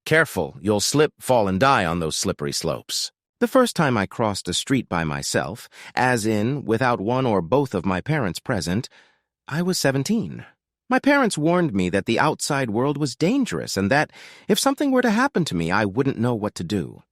Careful, you'll slip, fall, and die on those slippery slopes. The first time I crossed a street by myself, as in without one or both of my parents present, I was 17. My parents warned me that the outside world was dangerous and that if something were to happen to me, I wouldn't know what to do.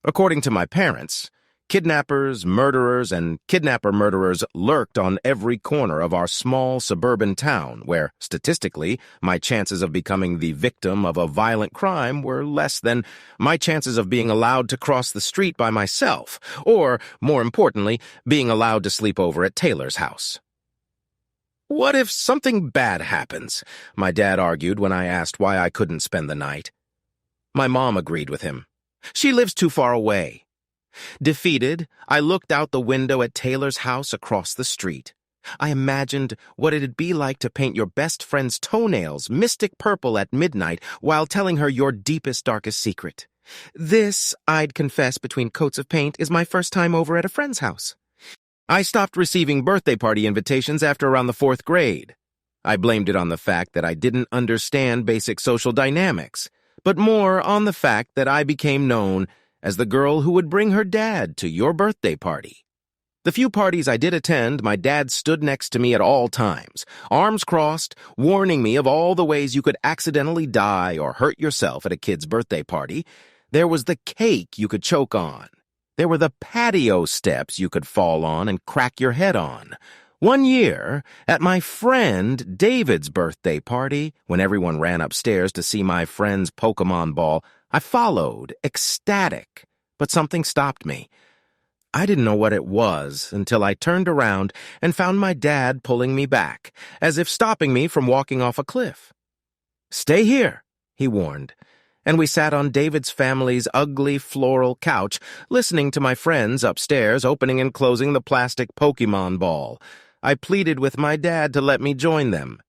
According to my parents, kidnappers, murderers, and kidnapper-murderers lurked on every corner of our small suburban town where, statistically, my chances of becoming the victim of a violent crime were less than my chances of being allowed to cross the street by myself, or, more importantly, being allowed to sleep over at Taylor's house. "What if something bad happens?" my dad argued when I asked why I couldn't spend the night. My mom agreed with him. "She lives too far away." Defeated, I looked out the window at Taylor's house across the street. I imagined what it'd be like to paint your best friend's toenails mystic purple at midnight while telling her your deepest, darkest secret. "This, I'd confess between coats of paint, is my first time over at a friend's house." I stopped receiving birthday party invitations after around the 4th grade. I blamed it on the fact that I didn't understand basic social dynamics, but more on the fact that I became known as the girl who would bring her dad to your birthday party. The few parties I did attend, my dad stood next to me at all times, arms crossed, warning me of all the ways you could accidentally die or hurt yourself at a kid's birthday party. There was the cake you could choke on. There were the patio steps you could fall on and crack your head on. One year, at my friend David's birthday party, when everyone ran upstairs to see my friend's Pokemon ball, I followed, ecstatic, but something stopped me. I didn't know what it was until I turned around and found my dad pulling me back, as if stopping me from walking off a cliff. "Stay here," he warned, and we sat on David's family's ugly floral couch, listening to my friends upstairs opening and closing the plastic Pokemon ball. I pleaded with my dad to let me join them.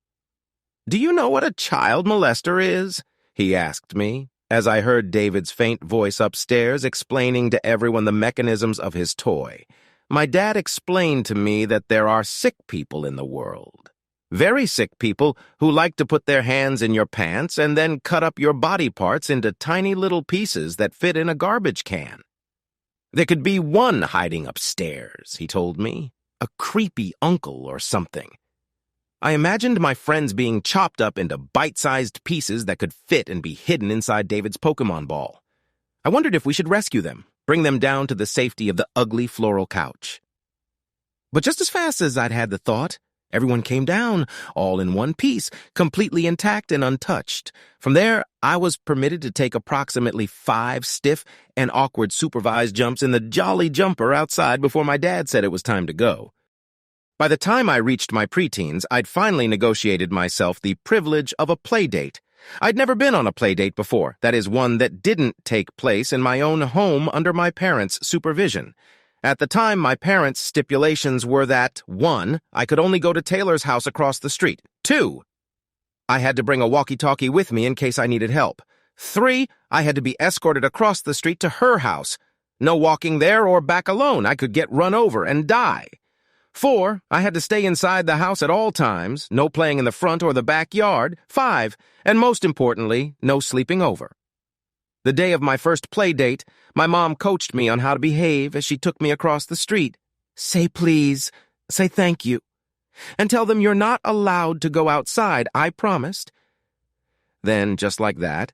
"Do you know what a child molester is?" he asked me, as I heard David's faint voice upstairs explaining to everyone the mechanisms of his toy. My dad explained to me that there are sick people in the world. Very sick people who like to put their hands in your pants and then cut up your body parts into tiny little pieces that fit in a garbage can. There could be one hiding upstairs, he told me. A creepy uncle or something. I imagined my friends being chopped up into bite-sized pieces that could fit and be hidden inside David's Pokemon ball. I wondered if we should rescue them, bring them down to the safety of the ugly floral couch. But just as fast as I'd had the thought, everyone came down, all in one piece, completely intact and untouched. From there, I was permitted to take approximately 5 stiff and awkward supervised jumps in the Jolly Jumper outside before my dad said it was time to go. By the time I reached my preteens, I'd finally negotiated myself the privilege of a play date. I'd never been on a play date before, that is, one that didn't take place in my own home under my parents' supervision. At the time, my parents' stipulations were that, 1, I could only go to Taylor's house across the street. 2, I had to bring a walkie-talkie with me in case I needed help. 3, I had to be escorted across the street to her house. No walking there or back alone. I could get run over and die. 4, I had to stay inside the house at all times, no playing in the front or the backyard. 5, and most importantly, no sleeping over. The day of my first play date, my mom coached me on how to behave as she took me across the street. "Say please, say thank you, and tell them you're not allowed to go outside," I promised. Then, just like that,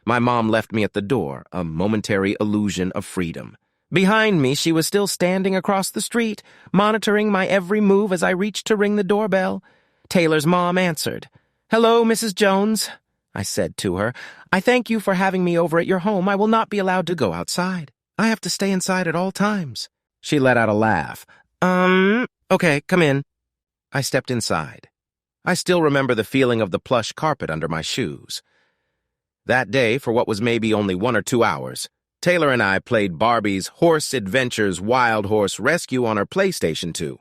my mom left me at the door, a momentary illusion of freedom. Behind me, she was still standing across the street, monitoring my every move as I reached to ring the doorbell. Taylor's mom answered. "Hello, Mrs. Jones," I said to her. "I thank you for having me over at your home. I will not be allowed to go outside. I have to stay inside at all times." She let out a laugh. Okay, come in." I stepped inside. I still remember the feeling of the plush carpet under my shoes. That day, for what was maybe only 1 or 2 hours, Taylor and I played Barbie's Horse Adventures Wild Horse Rescue on her PlayStation 2.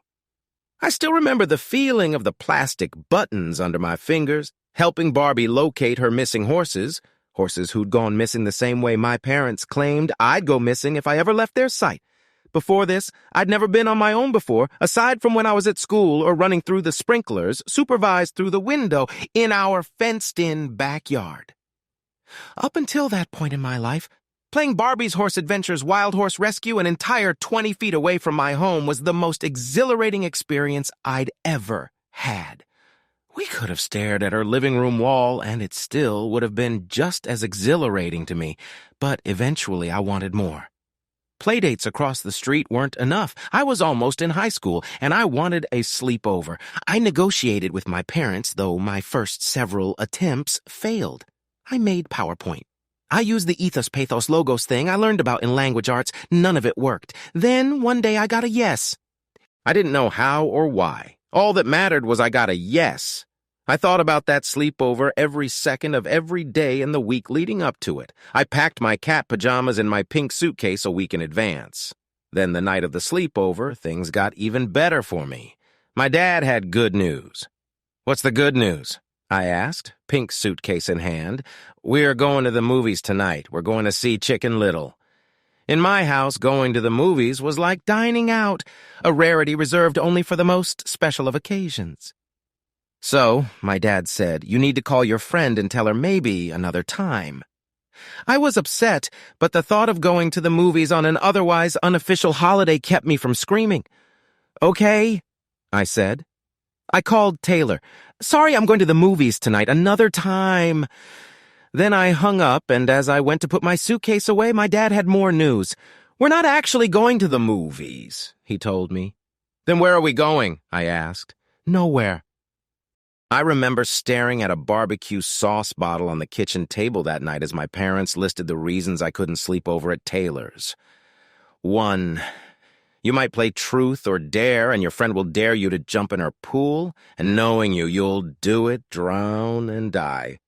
I still remember the feeling of the plastic buttons under my fingers, helping Barbie locate her missing horses, horses who'd gone missing the same way my parents claimed I'd go missing if I ever left their sight. Before this, I'd never been on my own before, aside from when I was at school or running through the sprinklers, supervised through the window in our fenced-in backyard. Up until that point in my life, playing Barbie's Horse Adventures Wild Horse Rescue an entire 20 feet away from my home was the most exhilarating experience I'd ever had. We could have stared at her living room wall, and it still would have been just as exhilarating to me, but eventually I wanted more. Playdates across the street weren't enough. I was almost in high school, and I wanted a sleepover. I negotiated with my parents, though my first several attempts failed. I made PowerPoint. I used the ethos, pathos, logos thing I learned about in language arts. None of it worked. Then, one day, I got a yes. I didn't know how or why. All that mattered was I got a yes. I thought about that sleepover every second of every day in the week leading up to it. I packed my cat pajamas in my pink suitcase a week in advance. Then the night of the sleepover, things got even better for me. My dad had good news. "What's the good news?" I asked, pink suitcase in hand. "We're going to the movies tonight. We're going to see Chicken Little." In my house, going to the movies was like dining out, a rarity reserved only for the most special of occasions. "So," my dad said, "you need to call your friend and tell her maybe another time." I was upset, but the thought of going to the movies on an otherwise unofficial holiday kept me from screaming. "Okay," I said. I called Taylor. "Sorry, I'm going to the movies tonight. Another time." Then I hung up, and as I went to put my suitcase away, my dad had more news. "We're not actually going to the movies," he told me. "Then where are we going?" I asked. "Nowhere." I remember staring at a barbecue sauce bottle on the kitchen table that night as my parents listed the reasons I couldn't sleep over at Taylor's. 1. You might play truth or dare, and your friend will dare you to jump in her pool, and knowing you, you'll do it, drown, and die.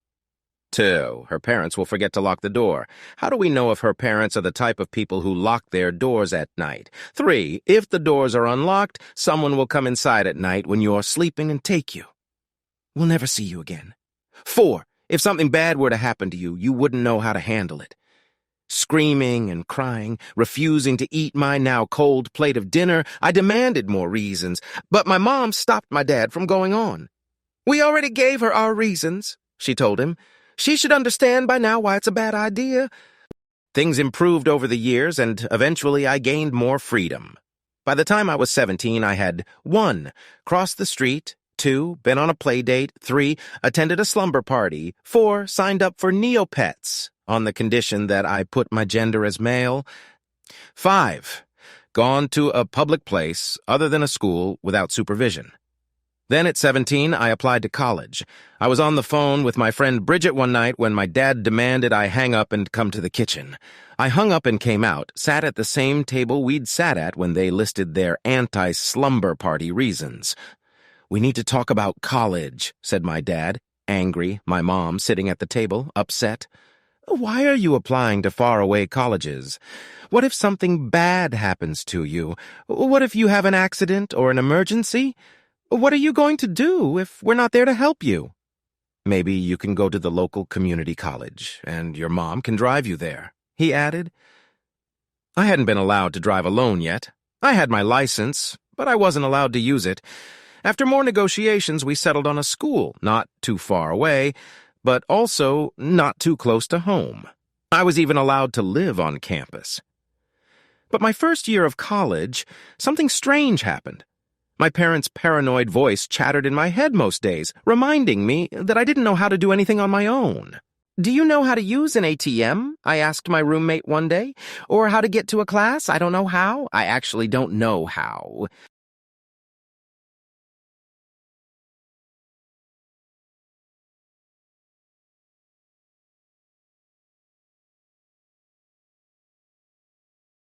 2. Her parents will forget to lock the door. How do we know if her parents are the type of people who lock their doors at night? 3. If the doors are unlocked, someone will come inside at night when you're sleeping and take you. We'll never see you again. 4. If something bad were to happen to you, you wouldn't know how to handle it. Screaming and crying, refusing to eat my now cold plate of dinner, I demanded more reasons, but my mom stopped my dad from going on. "We already gave her our reasons," she told him. "She should understand by now why it's a bad idea." Things improved over the years, and eventually I gained more freedom. By the time I was 17, I had 1. Crossed the street, 2. Been on a play date, 3. Attended a slumber party, 4. Signed up for Neopets, on the condition that I put my gender as male, 5. Gone to a public place, other than a school, without supervision. Then at 17, I applied to college. I was on the phone with my friend Bridget one night when my dad demanded I hang up and come to the kitchen. I hung up and came out, sat at the same table we'd sat at when they listed their anti-slumber party reasons. "We need to talk about college," said my dad, angry, my mom sitting at the table, upset. "Why are you applying to faraway colleges? What if something bad happens to you? What if you have an accident or an emergency? What are you going to do if we're not there to help you?" "Maybe you can go to the local community college, and your mom can drive you there," he added. I hadn't been allowed to drive alone yet. I had my license, but I wasn't allowed to use it. After more negotiations, we settled on a school, not too far away, but also not too close to home. I was even allowed to live on campus. But my first year of college, something strange happened. My parents' paranoid voice chattered in my head most days, reminding me that I didn't know how to do anything on my own. "Do you know how to use an ATM?" I asked my roommate one day. "Or how to get to a class? I don't know how. I actually don't know how."